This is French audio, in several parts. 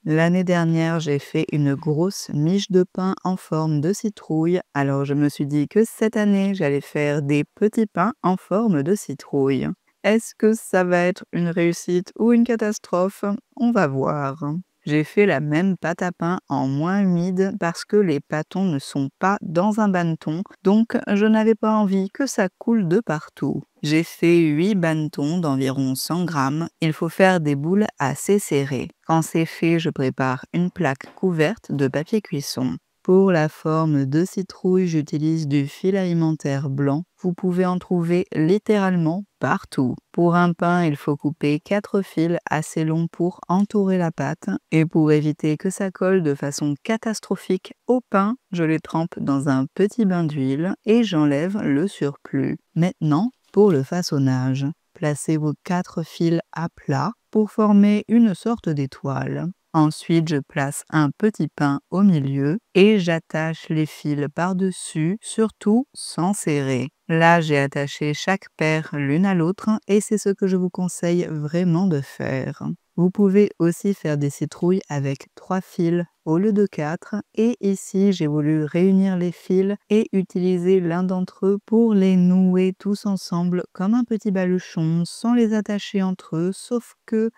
L'année dernière, j'ai fait une grosse miche de pain en forme de citrouille, alors je me suis dit que cette année, j'allais faire des petits pains en forme de citrouille. Est-ce que ça va être une réussite ou une catastrophe? On va voir. J'ai fait la même pâte à pain en moins humide parce que les pâtons ne sont pas dans un bannetons, donc je n'avais pas envie que ça coule de partout. J'ai fait 8 bannetons d'environ 100 grammes. Il faut faire des boules assez serrées. Quand c'est fait, je prépare une plaque couverte de papier cuisson. Pour la forme de citrouille, j'utilise du fil alimentaire blanc. Vous pouvez en trouver littéralement partout. Pour un pain, il faut couper 4 fils assez longs pour entourer la pâte. Et pour éviter que ça colle de façon catastrophique au pain, je les trempe dans un petit bain d'huile et j'enlève le surplus. Maintenant, pour le façonnage, placez vos 4 fils à plat pour former une sorte d'étoile. Ensuite, je place un petit pain au milieu et j'attache les fils par-dessus, surtout sans serrer. Là, j'ai attaché chaque paire l'une à l'autre et c'est ce que je vous conseille vraiment de faire. Vous pouvez aussi faire des citrouilles avec 3 fils au lieu de 4 et ici j'ai voulu réunir les fils et utiliser l'un d'entre eux pour les nouer tous ensemble comme un petit baluchon sans les attacher entre eux, sauf que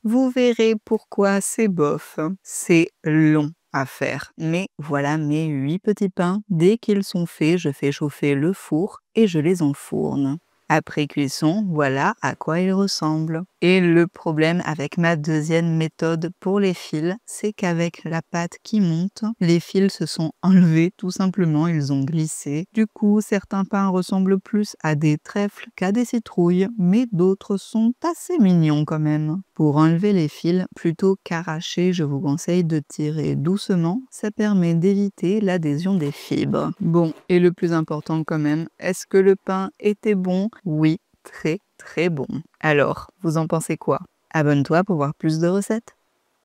vous verrez pourquoi c'est bof. C'est long à faire. Mais voilà mes 8 petits pains. Dès qu'ils sont faits, je fais chauffer le four et je les enfourne. Après cuisson, voilà à quoi ils ressemblent. Et le problème avec ma deuxième méthode pour les fils, c'est qu'avec la pâte qui monte, les fils se sont enlevés, tout simplement, ils ont glissé. Du coup, certains pains ressemblent plus à des trèfles qu'à des citrouilles, mais d'autres sont assez mignons quand même. Pour enlever les fils, plutôt qu'arracher, je vous conseille de tirer doucement, ça permet d'éviter l'adhésion des fibres. Bon, et le plus important quand même, est-ce que le pain était bon? Oui, très très bon. Alors, vous en pensez quoi? Abonne-toi pour voir plus de recettes.